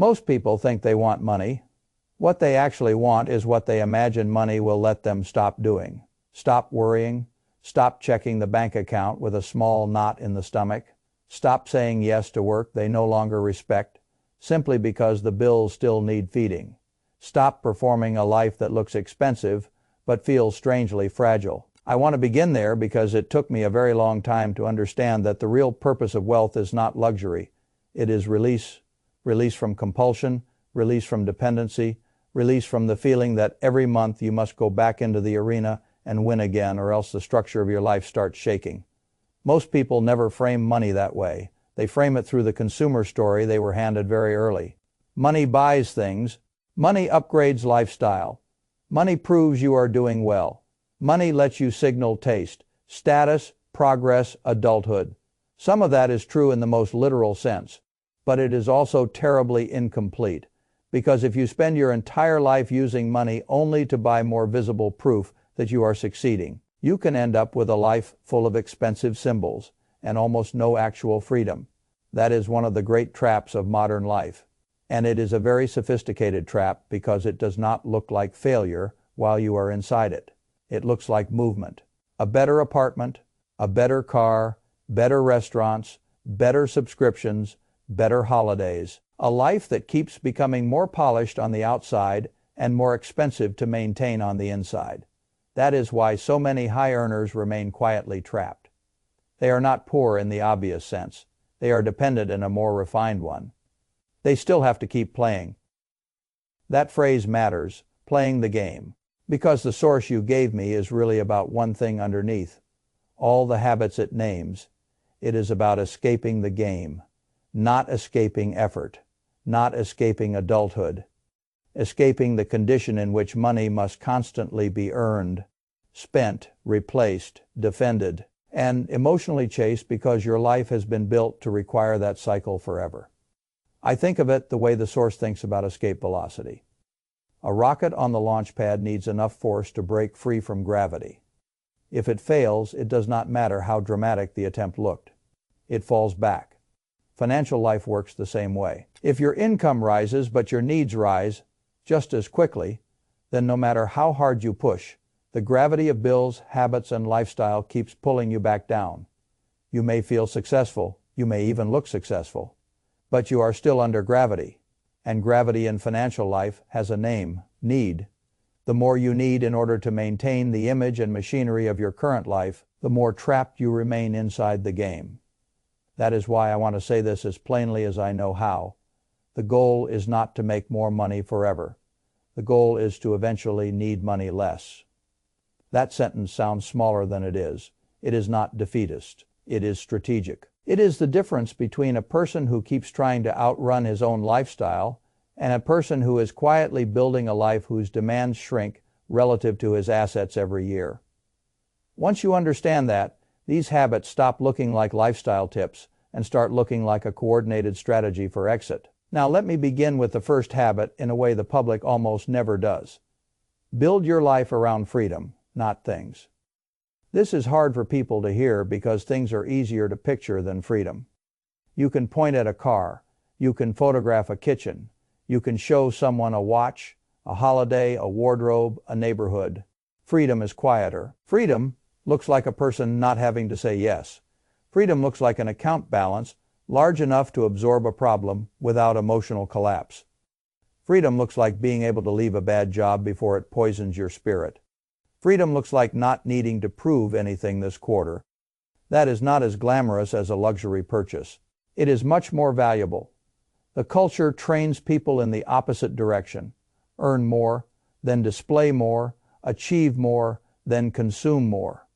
Most people think they want money. What they actually want is what they imagine money will let them stop doing. Stop worrying. Stop checking the bank account with a small knot in the stomach. Stop saying yes to work they no longer respect, simply because the bills still need feeding. Stop performing a life that looks expensive, but feels strangely fragile. I want to begin there because it took me a very long time to understand that the real purpose of wealth is not luxury. It is release. Release from compulsion, release from dependency, release from the feeling that every month you must go back into the arena and win again, or else the structure of your life starts shaking. Most people never frame money that way. They frame it through the consumer story they were handed very early. Money buys things. Money upgrades lifestyle. Money proves you are doing well. Money lets you signal taste, status, progress, adulthood. Some of that is true in the most literal sense, but it is also terribly incomplete, because if you spend your entire life using money only to buy more visible proof that you are succeeding, you can end up with a life full of expensive symbols and almost no actual freedom. That is one of the great traps of modern life. And it is a very sophisticated trap because it does not look like failure while you are inside it. It looks like movement. A better apartment, a better car, better restaurants, better subscriptions, better holidays. A life that keeps becoming more polished on the outside and more expensive to maintain on the inside. That is why so many high earners remain quietly trapped. They are not poor in the obvious sense. They are dependent in a more refined one. They still have to keep playing. That phrase matters, playing the game, because the source you gave me is really about one thing underneath. All the habits it names. It is about escaping the game, not escaping effort, not escaping adulthood, escaping the condition in which money must constantly be earned, spent, replaced, defended, and emotionally chased because your life has been built to require that cycle forever. I think of it the way the source thinks about escape velocity. A rocket on the launch pad needs enough force to break free from gravity. If it fails, it does not matter how dramatic the attempt looked. It falls back. Financial life works the same way. If your income rises but your needs rise just as quickly, then no matter how hard you push, the gravity of bills, habits, and lifestyle keeps pulling you back down. You may feel successful, you may even look successful, but you are still under gravity, and gravity in financial life has a name, need. The more you need in order to maintain the image and machinery of your current life, the more trapped you remain inside the game. That is why I want to say this as plainly as I know how. The goal is not to make more money forever. The goal is to eventually need money less. That sentence sounds smaller than it is. It is not defeatist. It is strategic. It is the difference between a person who keeps trying to outrun his own lifestyle and a person who is quietly building a life whose demands shrink relative to his assets every year. Once you understand that, these habits stop looking like lifestyle tips and start looking like a coordinated strategy for exit. Now let me begin with the first habit in a way the public almost never does. Build your life around freedom, not things. This is hard for people to hear because things are easier to picture than freedom. You can point at a car, you can photograph a kitchen, you can show someone a watch, a holiday, a wardrobe, a neighborhood. Freedom is quieter. Freedom looks like a person not having to say yes. Freedom looks like an account balance large enough to absorb a problem without emotional collapse. Freedom looks like being able to leave a bad job before it poisons your spirit. Freedom looks like not needing to prove anything this quarter. That is not as glamorous as a luxury purchase. It is much more valuable. The culture trains people in the opposite direction. Earn more, then display more, achieve more, then consume more.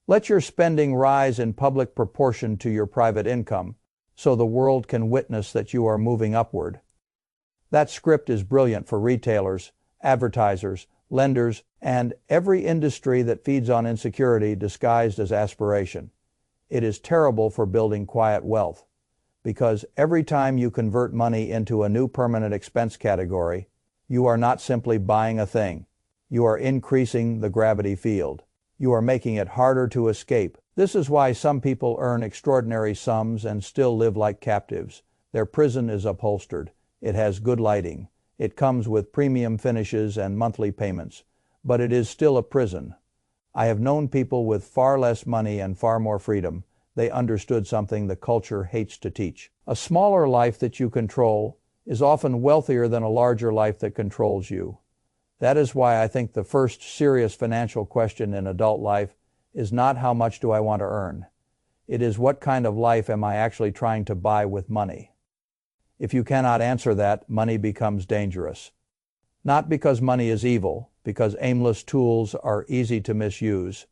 Let your spending rise in public proportion to your private income, so the world can witness that you are moving upward. That script is brilliant for retailers, advertisers, lenders, and every industry that feeds on insecurity disguised as aspiration. It is terrible for building quiet wealth, because every time you convert money into a new permanent expense category, you are not simply buying a thing. You are increasing the gravity field. You are making it harder to escape. This is why some people earn extraordinary sums and still live like captives. Their prison is upholstered. It has good lighting. It comes with premium finishes and monthly payments. But it is still a prison. I have known people with far less money and far more freedom. They understood something the culture hates to teach. A smaller life that you control is often wealthier than a larger life that controls you. That is why I think the first serious financial question in adult life is not how much do I want to earn. It is what kind of life am I actually trying to buy with money? If you cannot answer that, money becomes dangerous. Not because money is evil, because aimless tools are easy to misuse.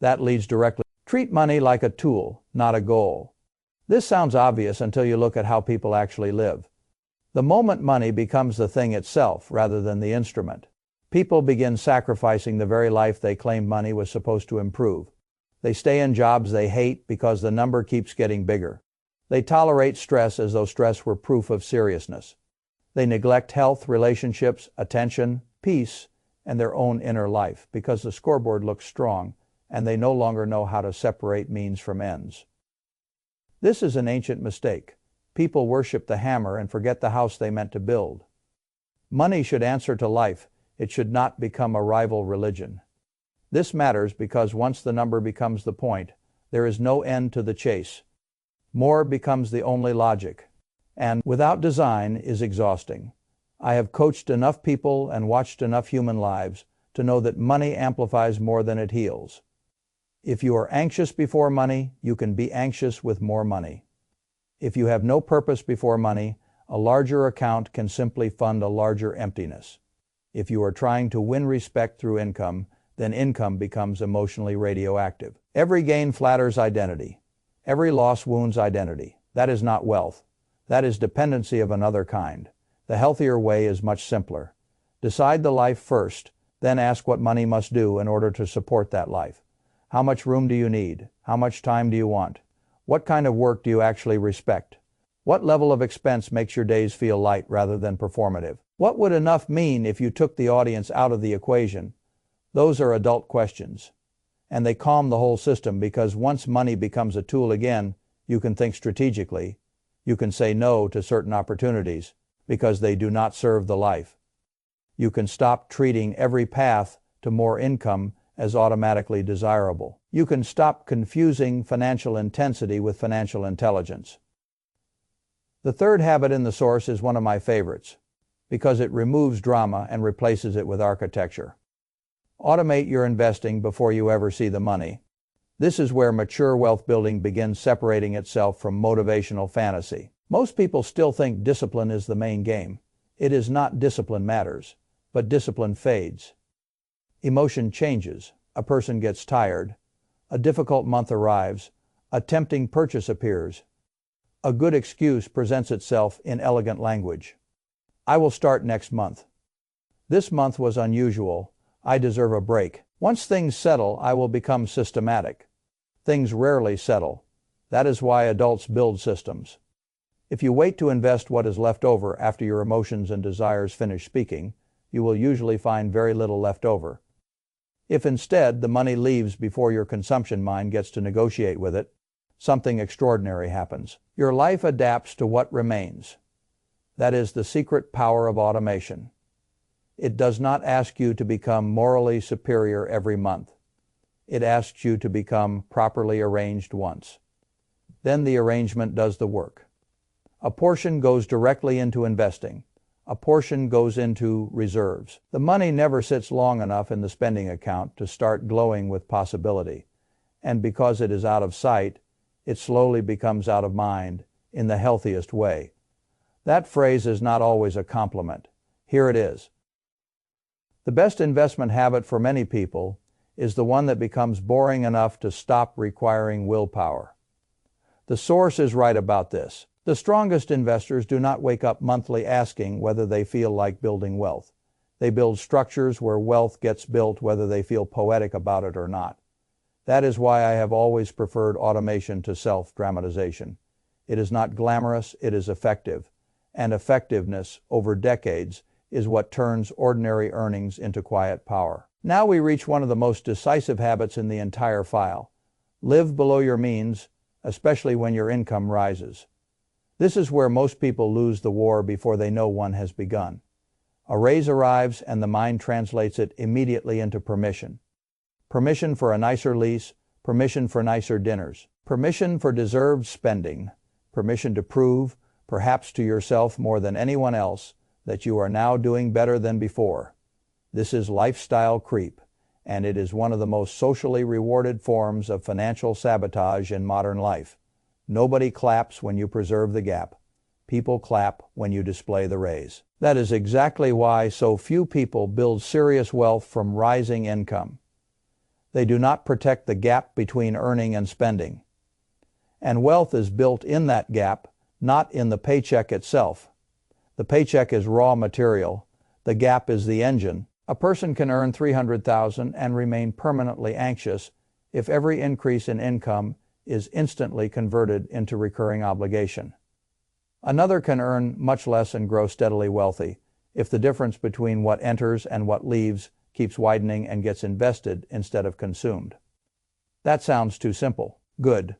That leads directly. Treat money like a tool, not a goal. This sounds obvious until you look at how people actually live. The moment money becomes the thing itself rather than the instrument, people begin sacrificing the very life they claimed money was supposed to improve. They stay in jobs they hate because the number keeps getting bigger. They tolerate stress as though stress were proof of seriousness. They neglect health, relationships, attention, peace, and their own inner life because the scoreboard looks strong and they no longer know how to separate means from ends. This is an ancient mistake. People worship the hammer and forget the house they meant to build. Money should answer to life. It should not become a rival religion. This matters because once the number becomes the point, there is no end to the chase. More becomes the only logic, and without design is exhausting. I have coached enough people and watched enough human lives to know that money amplifies more than it heals. If you are anxious before money, you can be anxious with more money. If you have no purpose before money, a larger account can simply fund a larger emptiness. If you are trying to win respect through income, then income becomes emotionally radioactive. Every gain flatters identity. Every loss wounds identity. That is not wealth. That is dependency of another kind. The healthier way is much simpler. Decide the life first, then ask what money must do in order to support that life. How much room do you need? How much time do you want? What kind of work do you actually respect? What level of expense makes your days feel light rather than performative? What would enough mean if you took the audience out of the equation? Those are adult questions. And they calm the whole system because once money becomes a tool again, you can think strategically. You can say no to certain opportunities because they do not serve the life. You can stop treating every path to more income as automatically desirable. You can stop confusing financial intensity with financial intelligence. The third habit in the source is one of my favorites because it removes drama and replaces it with architecture. Automate your investing before you ever see the money. This is where mature wealth building begins separating itself from motivational fantasy. Most people still think discipline is the main game. It is not discipline matters, but discipline fades. Emotion changes. A person gets tired. A difficult month arrives. A tempting purchase appears. A good excuse presents itself in elegant language. I will start next month. This month was unusual. I deserve a break. Once things settle, I will become systematic. Things rarely settle. That is why adults build systems. If you wait to invest what is left over after your emotions and desires finish speaking, you will usually find very little left over. If instead the money leaves before your consumption mind gets to negotiate with it, something extraordinary happens. Your life adapts to what remains. That is the secret power of automation. It does not ask you to become morally superior every month. It asks you to become properly arranged once. Then the arrangement does the work. A portion goes directly into investing. A portion goes into reserves. The money never sits long enough in the spending account to start glowing with possibility. And because it is out of sight, it slowly becomes out of mind in the healthiest way. That phrase is not always a compliment. Here it is. The best investment habit for many people is the one that becomes boring enough to stop requiring willpower. The source is right about this. The strongest investors do not wake up monthly asking whether they feel like building wealth. They build structures where wealth gets built whether they feel poetic about it or not. That is why I have always preferred automation to self-dramatization. It is not glamorous, it is effective. And effectiveness over decades is what turns ordinary earnings into quiet power. Now we reach one of the most decisive habits in the entire file. Live below your means, especially when your income rises. This is where most people lose the war before they know one has begun. A raise arrives and the mind translates it immediately into permission. Permission for a nicer lease, permission for nicer dinners, permission for deserved spending, permission to prove, perhaps to yourself more than anyone else, that you are now doing better than before. This is lifestyle creep, and it is one of the most socially rewarded forms of financial sabotage in modern life. Nobody claps when you preserve the gap. People clap when you display the raise. That is exactly why so few people build serious wealth from rising income. They do not protect the gap between earning and spending. And wealth is built in that gap, not in the paycheck itself. The paycheck is raw material. The gap is the engine. A person can earn $300,000 and remain permanently anxious if every increase in income is instantly converted into recurring obligation. Another can earn much less and grow steadily wealthy if the difference between what enters and what leaves keeps widening and gets invested instead of consumed. That sounds too simple. Good.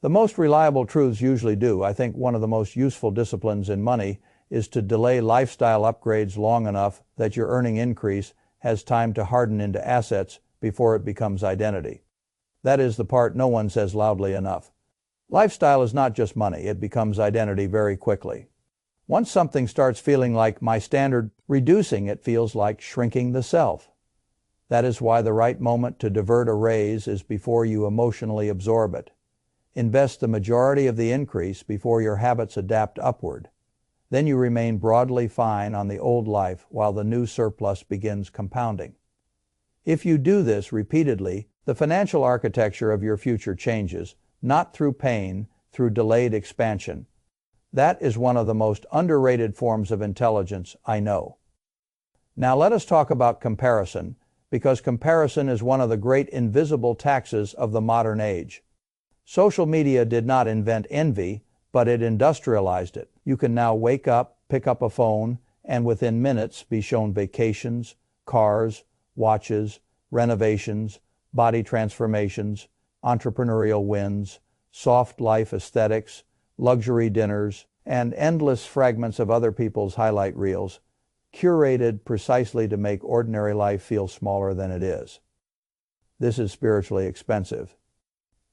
The most reliable truths usually do. I think one of the most useful disciplines in money is to delay lifestyle upgrades long enough that your earning increase has time to harden into assets before it becomes identity. That is the part no one says loudly enough. Lifestyle is not just money, it becomes identity very quickly. Once something starts feeling like my standard, reducing it feels like shrinking the self. That is why the right moment to divert a raise is before you emotionally absorb it. Invest the majority of the increase before your habits adapt upward. Then you remain broadly fine on the old life while the new surplus begins compounding. If you do this repeatedly, the financial architecture of your future changes, not through pain, through delayed expansion. That is one of the most underrated forms of intelligence I know. Now let us talk about comparison, because comparison is one of the great invisible taxes of the modern age. Social media did not invent envy, but it industrialized it. You can now wake up, pick up a phone, and within minutes be shown vacations, cars, watches, renovations, body transformations, entrepreneurial wins, soft life aesthetics, luxury dinners, and endless fragments of other people's highlight reels, curated precisely to make ordinary life feel smaller than it is. This is spiritually expensive.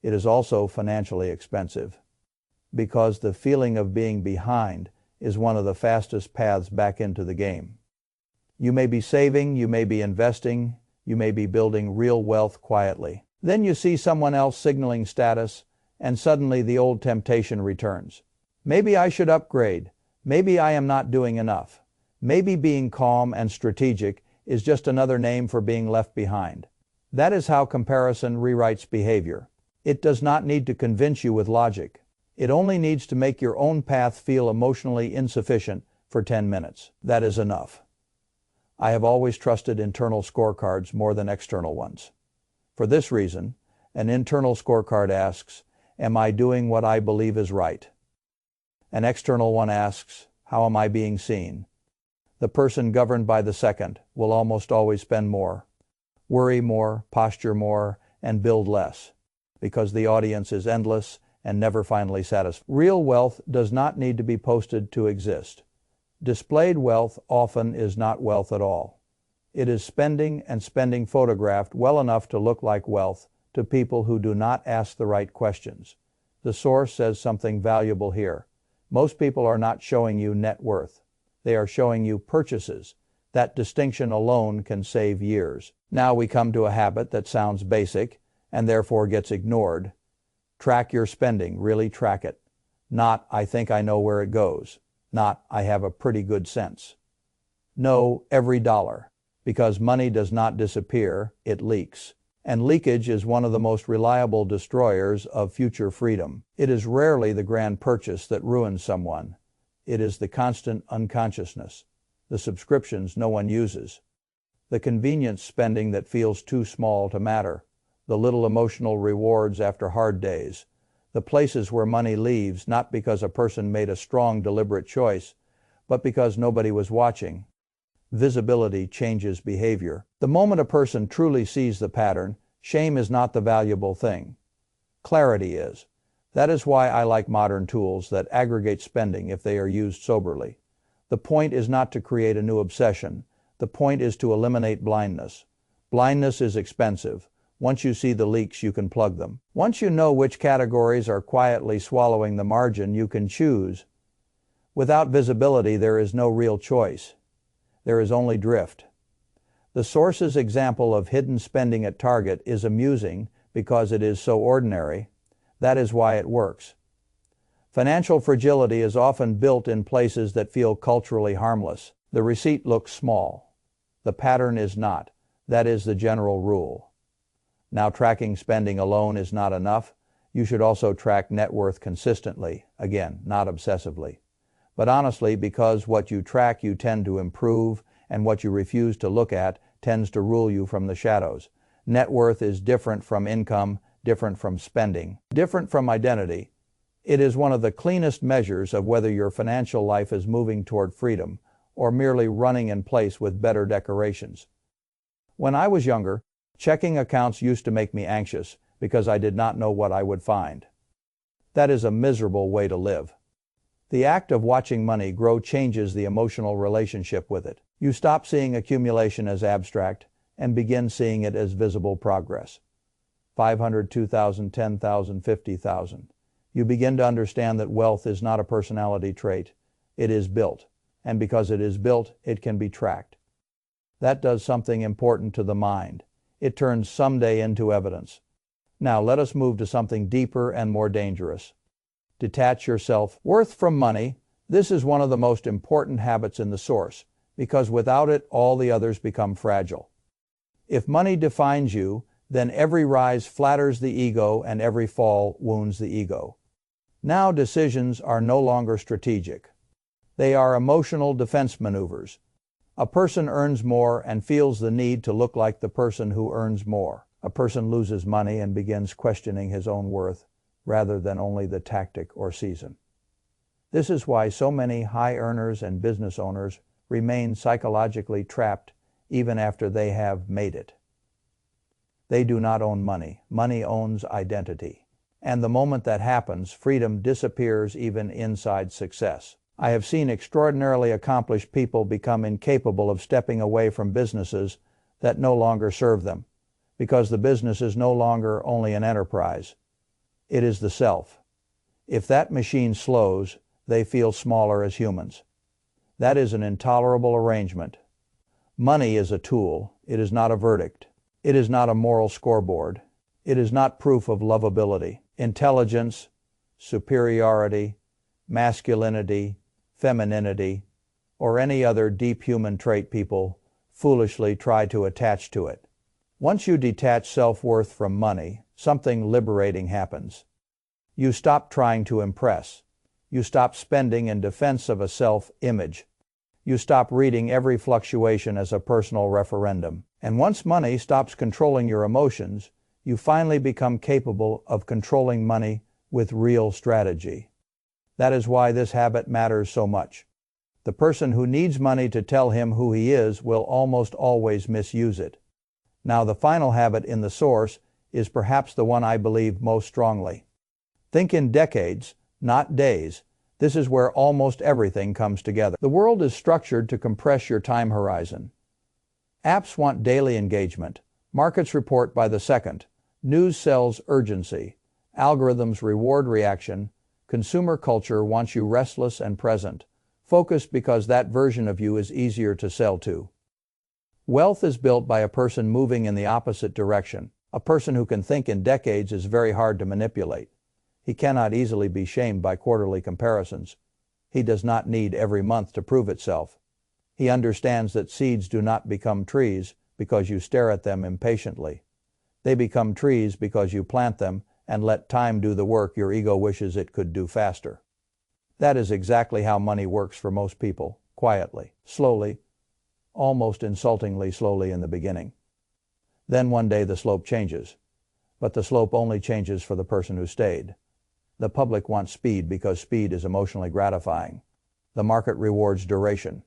It is also financially expensive, because the feeling of being behind is one of the fastest paths back into the game. You may be saving, you may be investing, you may be building real wealth quietly. Then you see someone else signaling status, and suddenly the old temptation returns. Maybe I should upgrade. Maybe I am not doing enough. Maybe being calm and strategic is just another name for being left behind. That is how comparison rewrites behavior. It does not need to convince you with logic. It only needs to make your own path feel emotionally insufficient for 10 minutes. That is enough. I have always trusted internal scorecards more than external ones. For this reason, an internal scorecard asks, am I doing what I believe is right? An external one asks, how am I being seen? The person governed by the second will almost always spend more, worry more, posture more, and build less, because the audience is endless and never finally satisfied. Real wealth does not need to be posted to exist. Displayed wealth often is not wealth at all. It is spending and spending photographed well enough to look like wealth to people who do not ask the right questions. The source says something valuable here. Most people are not showing you net worth. They are showing you purchases. That distinction alone can save years. Now we come to a habit that sounds basic and therefore gets ignored. Track your spending, really track it. Not, I think I know where it goes. Not, I have a pretty good sense. Know every dollar, because money does not disappear, it leaks. And leakage is one of the most reliable destroyers of future freedom. It is rarely the grand purchase that ruins someone. It is the constant unconsciousness, the subscriptions no one uses, the convenience spending that feels too small to matter, the little emotional rewards after hard days, the places where money leaves not because a person made a strong, deliberate choice, but because nobody was watching. Visibility changes behavior. The moment a person truly sees the pattern, shame is not the valuable thing. Clarity is. That is why I like modern tools that aggregate spending if they are used soberly. The point is not to create a new obsession. The point is to eliminate blindness. Blindness is expensive. Once you see the leaks, you can plug them. Once you know which categories are quietly swallowing the margin, you can choose. Without visibility, there is no real choice. There is only drift. The source's example of hidden spending at Target is amusing because it is so ordinary. That is why it works. Financial fragility is often built in places that feel culturally harmless. The receipt looks small. The pattern is not. That is the general rule. Now, tracking spending alone is not enough. You should also track net worth consistently. Again, not obsessively. But honestly, because what you track you tend to improve, and what you refuse to look at tends to rule you from the shadows. Net worth is different from income, different from spending, different from identity. It is one of the cleanest measures of whether your financial life is moving toward freedom or merely running in place with better decorations. When I was younger, checking accounts used to make me anxious because I did not know what I would find. That is a miserable way to live. The act of watching money grow changes the emotional relationship with it. You stop seeing accumulation as abstract and begin seeing it as visible progress. 500, 2,000, 10,000, 50,000. You begin to understand that wealth is not a personality trait. It is built. And because it is built, it can be tracked. That does something important to the mind. It turns someday into evidence. Now let us move to something deeper and more dangerous. Detach your self-worth from money. This is one of the most important habits in the source, because without it, all the others become fragile. If money defines you, then every rise flatters the ego and every fall wounds the ego. Now decisions are no longer strategic. They are emotional defense maneuvers. A person earns more and feels the need to look like the person who earns more. A person loses money and begins questioning his own worth, rather than only the tactic or season. This is why so many high earners and business owners remain psychologically trapped even after they have made it. They do not own money. Money owns identity. And the moment that happens, freedom disappears even inside success. I have seen extraordinarily accomplished people become incapable of stepping away from businesses that no longer serve them, because the business is no longer only an enterprise. It is the self. If that machine slows, they feel smaller as humans. That is an intolerable arrangement. Money is a tool. It is not a verdict. It is not a moral scoreboard. It is not proof of lovability, intelligence, superiority, masculinity, femininity, or any other deep human trait people foolishly try to attach to it. Once you detach self-worth from money, something liberating happens. You stop trying to impress. You stop spending in defense of a self-image. You stop reading every fluctuation as a personal referendum. And once money stops controlling your emotions, you finally become capable of controlling money with real strategy. That is why this habit matters so much. The person who needs money to tell him who he is will almost always misuse it. Now, the final habit in the source is perhaps the one I believe most strongly. Think in decades, not days. This is where almost everything comes together. The world is structured to compress your time horizon. Apps want daily engagement. Markets report by the second. News sells urgency. Algorithms reward reaction. Consumer culture wants you restless and present, focused because that version of you is easier to sell to. Wealth is built by a person moving in the opposite direction. A person who can think in decades is very hard to manipulate. He cannot easily be shamed by quarterly comparisons. He does not need every month to prove itself. He understands that seeds do not become trees because you stare at them impatiently. They become trees because you plant them and let time do the work your ego wishes it could do faster. That is exactly how money works for most people, quietly, slowly, almost insultingly slowly in the beginning. Then one day the slope changes, but the slope only changes for the person who stayed. The public wants speed because speed is emotionally gratifying. The market rewards duration.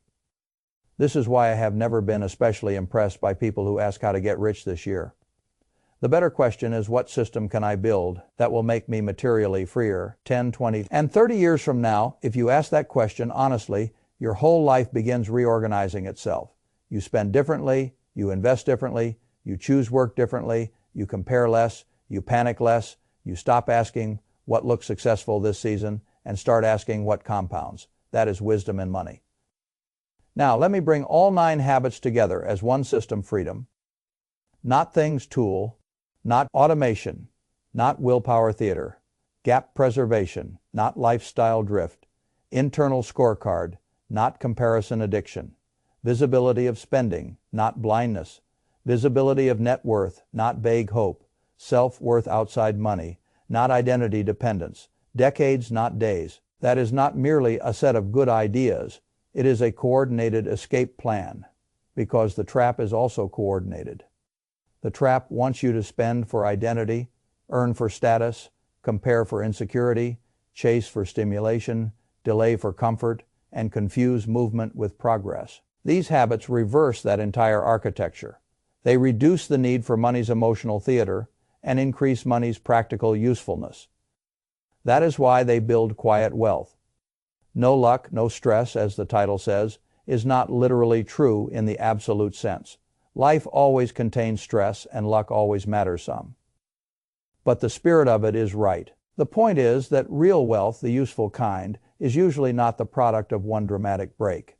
This is why I have never been especially impressed by people who ask how to get rich this year. The better question is, what system can I build that will make me materially freer 10, 20, and 30 years from now? If you ask that question honestly, your whole life begins reorganizing itself. You spend differently, you invest differently, you choose work differently, you compare less, you panic less, you stop asking what looks successful this season and start asking what compounds. That is wisdom in money. Now, let me bring all 9 habits together as one system: freedom. Not things tool, not automation, not willpower theater, gap preservation, not lifestyle drift, internal scorecard, not comparison addiction, visibility of spending, not blindness, visibility of net worth, not vague hope, self-worth outside money, not identity dependence, decades, not days. That is not merely a set of good ideas, it is a coordinated escape plan, because the trap is also coordinated. The trap wants you to spend for identity, earn for status, compare for insecurity, chase for stimulation, delay for comfort, and confuse movement with progress. These habits reverse that entire architecture. They reduce the need for money's emotional theater and increase money's practical usefulness. That is why they build quiet wealth. No luck, no stress, as the title says, is not literally true in the absolute sense. Life always contains stress, and luck always matters some. But the spirit of it is right. The point is that real wealth, the useful kind, is usually not the product of one dramatic break.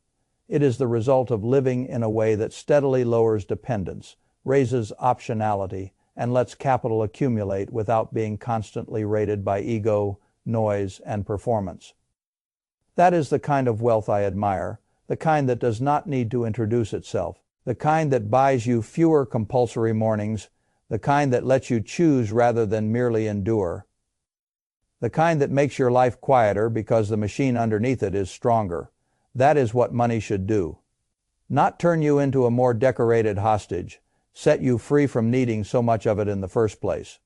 It is the result of living in a way that steadily lowers dependence, raises optionality, and lets capital accumulate without being constantly rated by ego, noise, and performance. That is the kind of wealth I admire, the kind that does not need to introduce itself, the kind that buys you fewer compulsory mornings, the kind that lets you choose rather than merely endure, the kind that makes your life quieter because the machine underneath it is stronger. That is what money should do. Not turn you into a more decorated hostage, set you free from needing so much of it in the first place.